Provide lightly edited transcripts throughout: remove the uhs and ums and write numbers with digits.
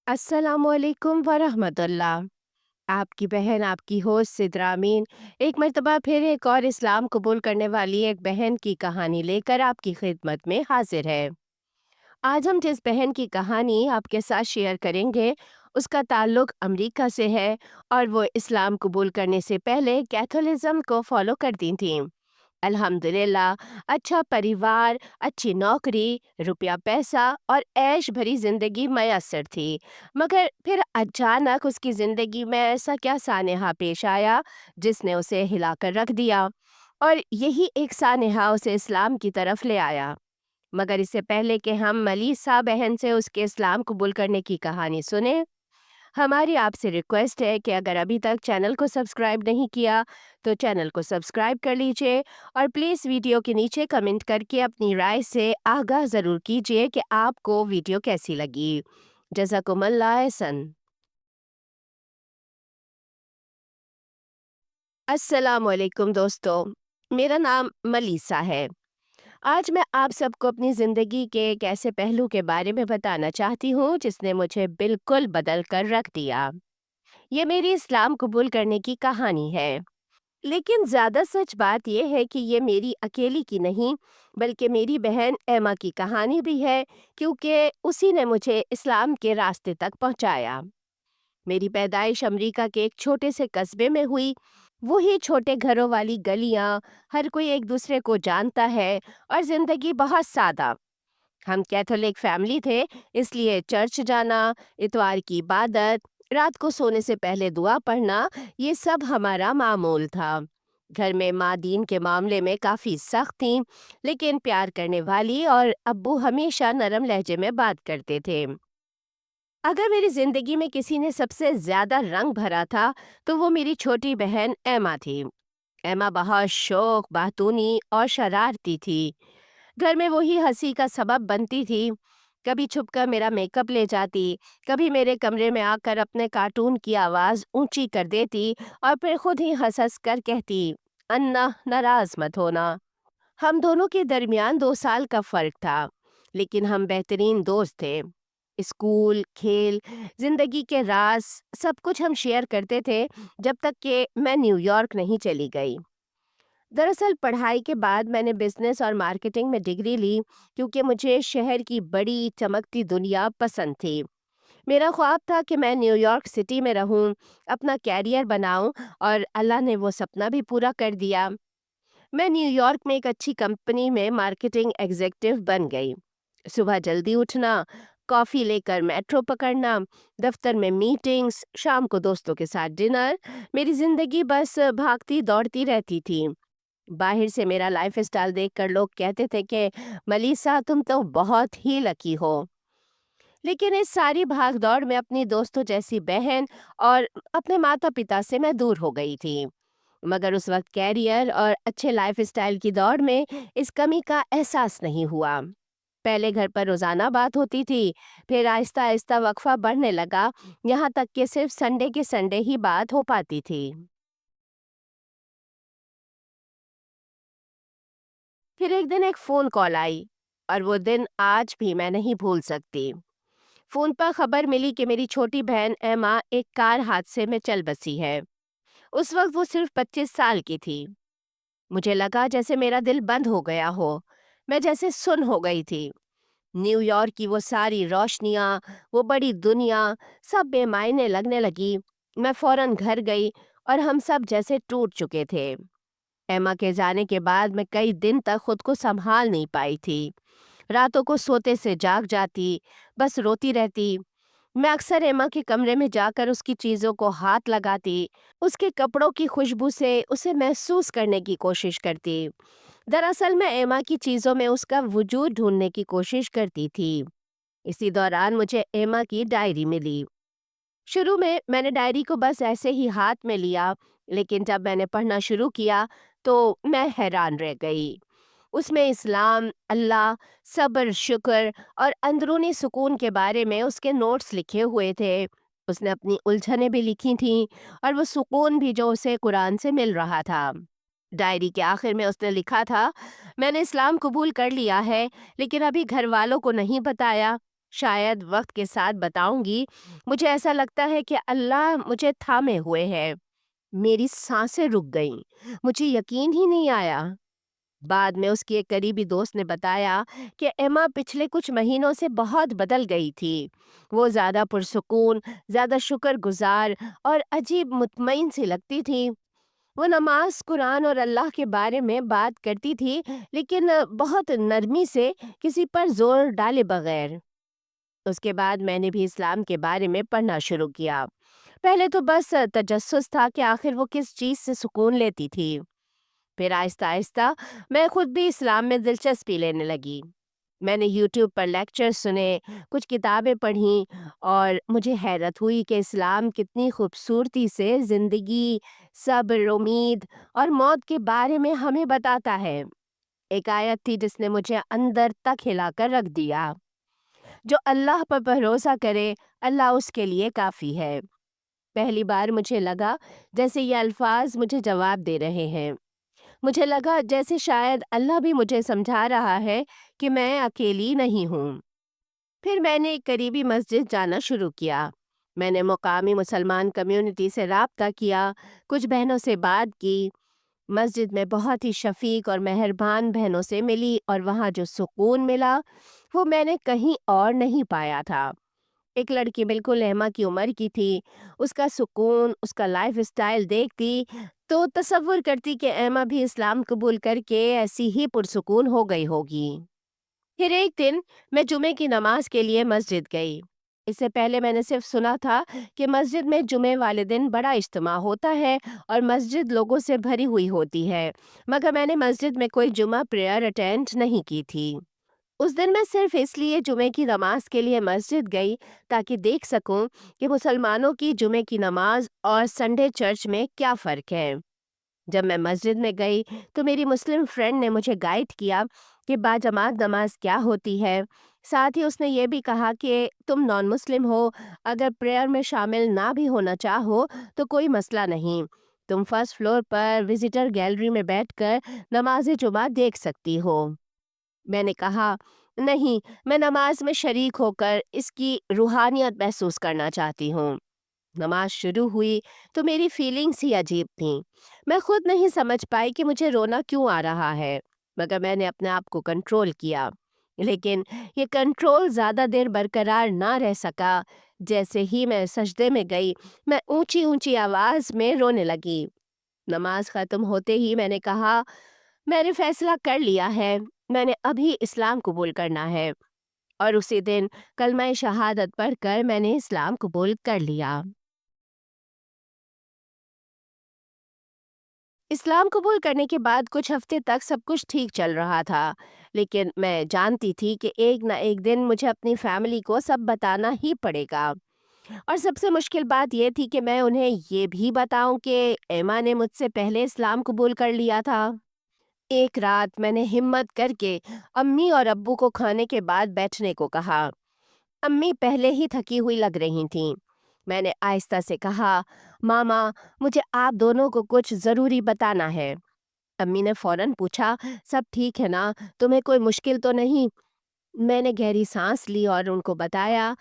अस्सलामुअलैकुम वरहमतुल्लाह। आपकी बहन, आपकी होस्ट सिद्रा अमीन, एक मर्तबा फिर एक और इस्लाम कबूल करने वाली एक बहन की कहानी लेकर आपकी खिदमत में हाजिर है। आज हम जिस बहन की कहानी आपके साथ शेयर करेंगे, उसका ताल्लुक अमेरिका से है और वो इस्लाम कबूल करने से पहले कैथोलिज्म को फॉलो करती थीं। अल्हम्दुलिल्लाह, अच्छा परिवार, अच्छी नौकरी, रुपया पैसा और ऐश भरी ज़िंदगी मयस्सर थी। मगर फिर अचानक उसकी ज़िंदगी में ऐसा क्या सानेहा पेश आया, जिसने उसे हिलाकर रख दिया और यही एक सानेहा उसे इस्लाम की तरफ ले आया। मगर इससे पहले कि हम मलीसा बहन से उसके इस्लाम कबूल करने की कहानी सुने, हमारी आपसे रिक्वेस्ट है कि अगर अभी तक चैनल को सब्सक्राइब नहीं किया तो चैनल को सब्सक्राइब कर लीजिए और प्लीज़ वीडियो के नीचे कमेंट करके अपनी राय से आगाह ज़रूर कीजिए कि आपको वीडियो कैसी लगी। जज़ाकुमुल्लाह एहसन। अस्सलाम वालेकुम दोस्तों, मेरा नाम मलीसा है। आज मैं आप सबको अपनी ज़िंदगी के एक ऐसे पहलू के बारे में बताना चाहती हूँ जिसने मुझे बिल्कुल बदल कर रख दिया। ये मेरी इस्लाम कबूल करने की कहानी है। लेकिन ज़्यादा सच बात यह है कि ये मेरी अकेली की नहीं, बल्कि मेरी बहन एमा की कहानी भी है, क्योंकि उसी ने मुझे इस्लाम के रास्ते तक पहुंचाया। मेरी पैदाइश अमेरिका के एक छोटे से कस्बे में हुई। वही छोटे घरों वाली गलियां, हर कोई एक दूसरे को जानता है और ज़िंदगी बहुत सादा। हम कैथोलिक फैमिली थे, इसलिए चर्च जाना, इतवार की इबादत, रात को सोने से पहले दुआ पढ़ना, ये सब हमारा मामूल था। घर में माँ दीन के मामले में काफ़ी सख्त थीं, लेकिन प्यार करने वाली, और अब्बू हमेशा नरम लहजे में बात करते थे। अगर मेरी ज़िंदगी में किसी ने सबसे ज़्यादा रंग भरा था, तो वो मेरी छोटी बहन एमा थी। एमा बहुत शौक, बातूनी और शरारती थी। घर में वही हंसी का सबब बनती थी। कभी छुपकर मेरा मेकअप ले जाती, कभी मेरे कमरे में आकर अपने कार्टून की आवाज़ ऊंची कर देती और फिर खुद ही हंस हंस कर कहती, अन्ना नाराज मत होना। हम दोनों के दरमियान 2 साल का फर्क था, लेकिन हम बेहतरीन दोस्त थे। स्कूल, खेल, जिंदगी के राज, सब कुछ हम शेयर करते थे, जब तक कि मैं न्यूयॉर्क नहीं चली गई। दरअसल पढ़ाई के बाद मैंने बिजनेस और मार्केटिंग में डिग्री ली, क्योंकि मुझे शहर की बड़ी चमकती दुनिया पसंद थी। मेरा ख्वाब था कि मैं न्यूयॉर्क सिटी में रहूं, अपना कैरियर बनाऊं, और अल्लाह ने वो सपना भी पूरा कर दिया। मैं न्यूयॉर्क में एक अच्छी कंपनी में मार्केटिंग एग्जीक्यूटिव बन गई। सुबह जल्दी उठना, कॉफ़ी लेकर मेट्रो पकड़ना, दफ्तर में मीटिंग्स, शाम को दोस्तों के साथ डिनर, मेरी ज़िंदगी बस भागती दौड़ती रहती थी। बाहर से मेरा लाइफ़स्टाइल देखकर लोग कहते थे कि मलीसा, तुम तो बहुत ही लकी हो। लेकिन इस सारी भाग-दौड़ में अपनी दोस्तों जैसी बहन और अपने माता-पिता से मैं दूर हो गई थी। मगर उस वक़्त कैरियर और अच्छे लाइफ़स्टाइल की दौड़ में इस कमी का एहसास नहीं हुआ। पहले घर पर रोज़ाना बात होती थी, फिर आहिस्ता-आहिस्ता वक़्फ़ा बढ़ने लगा, यहाँ तक कि सिर्फ़ संडे के संडे ही बात हो पाती थी। फिर एक दिन एक फ़ोन कॉल आई, और वो दिन आज भी मैं नहीं भूल सकती। फ़ोन पर खबर मिली कि मेरी छोटी बहन एमा एक कार हादसे में चल बसी है। उस वक़्त वो सिर्फ़ 25 साल की थी। मुझे लगा जैसे मेरा दिल बंद हो गया हो। मैं जैसे सुन्न हो गई थी। न्यूयॉर्क की वो सारी रोशनियाँ, वो बड़ी दुनिया, सब बेमायने लगने लगी। मैं फ़ौरन घर गई और हम सब जैसे टूट चुके थे। एमा के जाने के बाद मैं कई दिन तक खुद को संभाल नहीं पाई थी। रातों को सोते से जाग जाती, बस रोती रहती। मैं अक्सर एमा के कमरे में जाकर उसकी चीज़ों को हाथ लगाती, उसके कपड़ों की खुशबू से उसे महसूस करने की कोशिश करती। दरअसल मैं एमा की चीज़ों में उसका वजूद ढूंढने की कोशिश करती थी। इसी दौरान मुझे एमा की डायरी मिली। शुरू में मैंने डायरी को बस ऐसे ही हाथ में लिया, लेकिन जब मैंने पढ़ना शुरू किया तो मैं हैरान रह गई। उसमें इस्लाम, अल्लाह, सब्र, शुक्र और अंदरूनी सुकून के बारे में उसके नोट्स लिखे हुए थे। उसने अपनी उलझनें भी लिखी थीं, और वो सुकून भी जो उसे कुरान से मिल रहा था। डायरी के आखिर में उसने लिखा था, मैंने इस्लाम कबूल कर लिया है, लेकिन अभी घर वालों को नहीं बताया। شاید وقت کے ساتھ بتاؤں گی، مجھے ایسا لگتا ہے کہ اللہ مجھے تھامے ہوئے ہے۔ میری سانسیں رک گئیں، مجھے یقین ہی نہیں آیا۔ بعد میں اس کی ایک قریبی دوست نے بتایا کہ ایما پچھلے کچھ مہینوں سے بہت بدل گئی تھی۔ وہ زیادہ پرسکون، زیادہ شکر گزار اور عجیب مطمئن سی لگتی تھی۔ وہ نماز، قرآن اور اللہ کے بارے میں بات کرتی تھی، لیکن بہت نرمی سے، کسی پر زور ڈالے بغیر۔ اس کے بعد میں نے بھی اسلام کے بارے میں پڑھنا شروع کیا۔ پہلے تو بس تجسس تھا کہ آخر وہ کس چیز سے سکون لیتی تھی۔ پھر آہستہ آہستہ میں خود بھی اسلام میں دلچسپی لینے لگی۔ میں نے یوٹیوب پر لیکچر سنے، کچھ کتابیں پڑھیں، اور مجھے حیرت ہوئی کہ اسلام کتنی خوبصورتی سے زندگی، صبر، امید اور موت کے بارے میں ہمیں بتاتا ہے۔ ایک آیت تھی جس نے مجھے اندر تک ہلا کر رکھ دیا: جو اللہ پر بھروسہ کرے، اللہ اس کے لیے کافی ہے۔ پہلی بار مجھے لگا جیسے یہ الفاظ مجھے جواب دے رہے ہیں۔ مجھے لگا جیسے شاید اللہ بھی مجھے سمجھا رہا ہے کہ میں اکیلی نہیں ہوں۔ پھر میں نے ایک قریبی مسجد جانا شروع کیا۔ میں نے مقامی مسلمان کمیونٹی سے رابطہ کیا، کچھ بہنوں سے بات کی۔ مسجد میں بہت ہی شفیق اور مہربان بہنوں سے ملی، اور وہاں جو سکون ملا وہ میں نے کہیں اور نہیں پایا تھا۔ ایک لڑکی بالکل ایما کی عمر کی تھی۔ اس کا سکون، اس کا لائف اسٹائل دیکھتی تو تصور کرتی کہ ایما بھی اسلام قبول کر کے ایسی ہی پرسکون ہو گئی ہوگی۔ پھر ایک دن میں جمعے کی نماز کے لیے مسجد گئی۔ اس سے پہلے میں نے صرف سنا تھا کہ مسجد میں جمعے والے دن بڑا اجتماع ہوتا ہے اور مسجد لوگوں سے بھری ہوئی ہوتی ہے، مگر میں نے مسجد میں کوئی جمعہ پریئر اٹینڈ نہیں کی تھی۔ اس دن میں صرف اس لیے جمعے کی نماز کے لیے مسجد گئی تاکہ دیکھ سکوں کہ مسلمانوں کی جمعے کی نماز اور سنڈے چرچ میں کیا فرق ہے۔ جب میں مسجد میں گئی تو میری مسلم فرینڈ نے مجھے گائیڈ کیا کہ باجماعت نماز کیا ہوتی ہے۔ ساتھ ہی اس نے یہ بھی کہا کہ تم نان مسلم ہو، اگر پریئر میں شامل نہ بھی ہونا چاہو تو کوئی مسئلہ نہیں، تم فرسٹ فلور پر وزیٹر گیلری میں بیٹھ کر نماز جمعہ دیکھ سکتی ہو۔ میں نے کہا نہیں، میں نماز میں شریک ہو کر اس کی روحانیت محسوس کرنا چاہتی ہوں۔ نماز شروع ہوئی تو میری فیلنگز ہی عجیب تھیں۔ میں خود نہیں سمجھ پائی کہ مجھے رونا کیوں آ رہا ہے، مگر میں نے اپنے آپ کو کنٹرول کیا۔ لیکن یہ کنٹرول زیادہ دیر برقرار نہ رہ سکا۔ جیسے ہی میں سجدے میں گئی، میں اونچی اونچی آواز میں رونے لگی۔ نماز ختم ہوتے ہی میں نے کہا، میں نے فیصلہ کر لیا ہے، میں نے ابھی اسلام قبول کرنا ہے۔ اور اسی دن کلمہ شہادت پڑھ کر میں نے اسلام قبول کر لیا۔ اسلام قبول کرنے کے بعد کچھ ہفتے تک سب کچھ ٹھیک چل رہا تھا، لیکن میں جانتی تھی کہ ایک نہ ایک دن مجھے اپنی فیملی کو سب بتانا ہی پڑے گا۔ اور سب سے مشکل بات یہ تھی کہ میں انہیں یہ بھی بتاؤں کہ ایما نے مجھ سے پہلے اسلام قبول کر لیا تھا۔ ایک رات میں نے ہمت کر کے امی اور ابو کو کھانے کے بعد بیٹھنے کو کہا۔ امی پہلے ہی تھکی ہوئی لگ رہی تھیں۔ میں نے آہستہ سے کہا، ماما، مجھے آپ دونوں کو کچھ ضروری بتانا ہے۔ امی نے فوراً پوچھا، سب ٹھیک ہے نا؟ تمہیں کوئی مشکل تو نہیں؟ میں نے گہری سانس لی اور ان کو بتایا،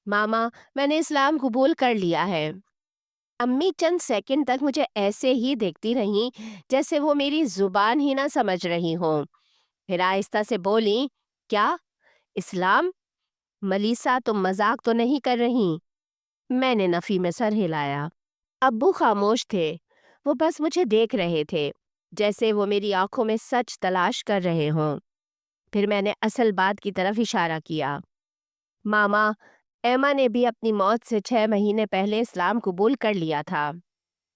ماما، میں نے اسلام قبول کر لیا ہے۔ امی چند سیکنڈ تک مجھے ایسے ہی دیکھتی رہیں جیسے وہ میری زبان ہی نہ سمجھ رہی ہوں۔ پھر آہستہ سے بولی، کیا اسلام؟ ملیسا، تم مذاق تو نہیں کر رہی؟ میں نے نفی میں سر ہلایا۔ ابو خاموش تھے، وہ بس مجھے دیکھ رہے تھے جیسے وہ میری آنکھوں میں سچ تلاش کر رہے ہوں۔ پھر میں نے اصل بات کی طرف اشارہ کیا، ماما، ایما نے بھی اپنی موت سے 6 مہینے پہلے اسلام قبول کر لیا تھا۔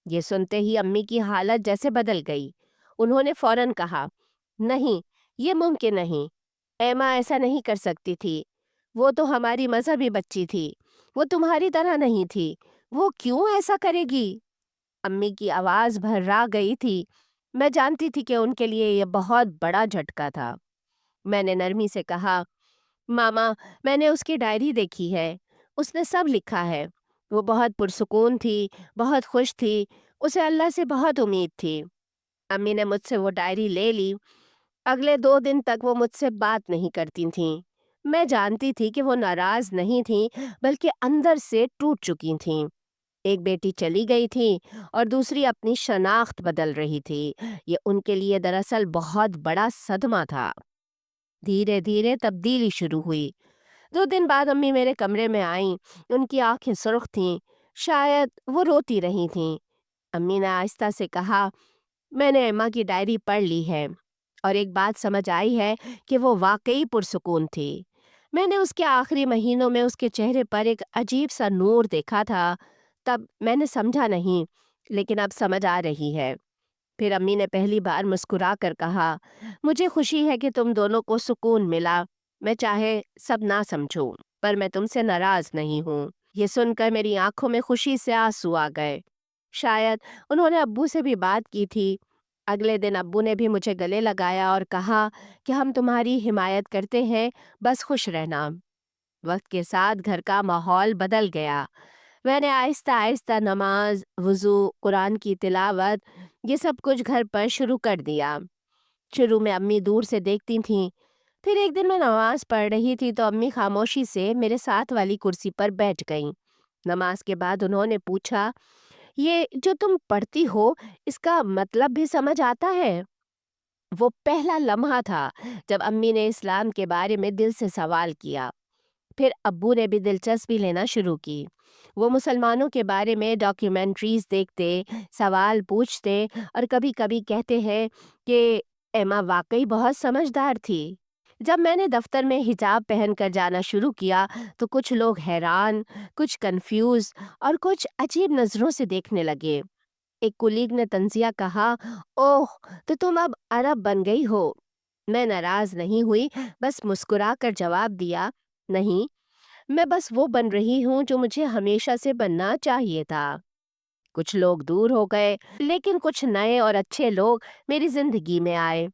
یہ سنتے ہی امی کی حالت جیسے بدل گئی۔ انہوں نے فوراً کہا، نہیں، یہ ممکن نہیں، ایما ایسا نہیں کر سکتی تھی، وہ تو ہماری مذہبی بچی تھی، وہ تمہاری طرح نہیں تھی، وہ کیوں ایسا کرے گی؟ امی کی آواز بھرا گئی تھی۔ میں جانتی تھی کہ ان کے لیے یہ بہت بڑا جھٹکا تھا۔ میں نے نرمی سے کہا، ماما، میں نے اس کی ڈائری دیکھی ہے، اس نے سب لکھا ہے، وہ بہت پرسکون تھی، بہت خوش تھی، اسے اللہ سے بہت امید تھی۔ امی نے مجھ سے وہ ڈائری لے لی۔ اگلے 2 دن تک وہ مجھ سے بات نہیں کرتی تھیں۔ मैं जानती थी कि वो नाराज़ नहीं थीं, बल्कि अंदर से टूट चुकी थीं। एक बेटी चली गई थी और दूसरी अपनी शनाख्त बदल रही थी। ये उनके लिए दरअसल बहुत बड़ा सदमा था। धीरे-धीरे तब्दीली शुरू हुई। 2 दिन बाद अम्मी मेरे कमरे में आईं। उनकी आँखें सुर्ख़ थीं, शायद वो रोती रही थीं। अम्मी ने आहिस्ता से कहा, मैंने एम्मा की डायरी पढ़ ली है और एक बात समझ आई है कि वो वाक़ई पुरसुकून थी। मैंने उसके आखिरी महीनों में उसके चेहरे पर एक अजीब-सा नूर देखा था। तब मैंने समझा नहीं, लेकिन अब समझ आ रही है। फिर अम्मी ने पहली बार मुस्कुरा कर कहा, मुझे खुशी है कि तुम दोनों को सुकून मिला। मैं चाहे सब ना समझूं, पर मैं तुमसे नाराज़ नहीं हूँ। ये सुनकर मेरी आंखों में खुशी से आंसू आ गए। शायद उन्होंने अब्बू से भी बात की थी। अगले दिन अब्बू ने भी मुझे गले लगाया और कहा कि हम तुम्हारी हिमायत करते हैं, बस खुश रहना। वक्त के साथ घर का माहौल बदल गया। मैंने आहिस्ता-आहिस्ता नमाज, वुज़ू, कुरान की तिलावत ये सब कुछ घर पर शुरू कर दिया। शुरू में अम्मी दूर से देखती थीं। फिर एक दिन मैं नमाज पढ़ रही थी तो अम्मी खामोशी से मेरे साथ वाली कुर्सी पर बैठ गईं। नमाज के बाद उन्होंने पूछा, ये जो तुम पढ़ती हो, इसका मतलब भी समझ आता है? वो पहला लम्हा था जब अम्मी ने इस्लाम के बारे में दिल से सवाल किया। फिर अब्बू ने भी दिलचस्पी लेना शुरू की। वो मुसलमानों के बारे में डॉक्यूमेंट्रीज़ देखते, सवाल पूछते और कभी-कभी कहते हैं कि एमा वाक़ई बहुत समझदार थी। जब मैंने दफ्तर में हिजाब पहनकर जाना शुरू किया, तो कुछ लोग हैरान, कुछ कन्फ्यूज़ और कुछ अजीब नज़रों से देखने लगे। एक कुलीग ने तंज़िया कहा, ओह! तो तुम अब अरब बन गई हो। मैं नाराज़ नहीं हुई, बस मुस्कुरा कर जवाब दिया, नहीं, मैं बस वो बन रही हूँ जो मुझे हमेशा से बनना चाहिए था। कुछ लोग दूर हो गए, लेकिन कुछ नए और अच्छे लोग मेरी ज़िंदगी में आए,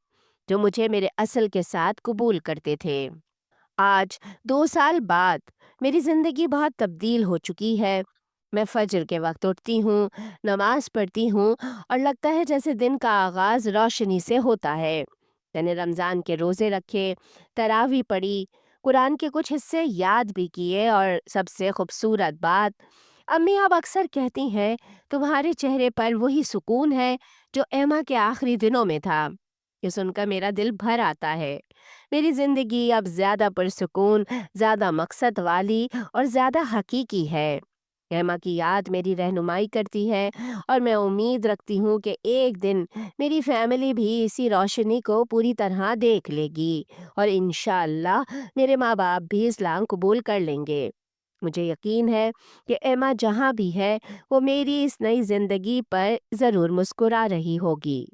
जो मुझे मेरे असल के साथ कबूल करते थे। आज 2 साल बाद मेरी ज़िंदगी बहुत तब्दील हो चुकी है। मैं फ़ज्र के वक़्त उठती हूँ, नमाज़ पढ़ती हूँ और लगता है जैसे दिन का आगाज़ रोशनी से होता है। मैंने रमज़ान के रोज़े रखे, तरावी पढ़ी, कुरान के कुछ हिस्से याद भी किए और सबसे खूबसूरत बात, अम्मी अब अक्सर कहती हैं, तुम्हारे चेहरे पर वही सुकून है जो एमा के आखिरी दिनों में था। ये सुनकर मेरा दिल भर आता है। मेरी ज़िंदगी अब ज़्यादा पुरसुकून, ज़्यादा मकसद वाली और ज़्यादा हकीकी है। एमा की याद मेरी रहनुमाई करती है और मैं उम्मीद रखती हूँ कि एक दिन मेरी फैमिली भी इसी रोशनी को पूरी तरह देख लेगी और इंशाअल्लाह मेरे माँ-बाप भी इस्लाम कबूल कर लेंगे। मुझे यकीन है कि एमा जहाँ भी है, वो मेरी इस नई ज़िंदगी पर ज़रूर मुस्कुरा रही होगी।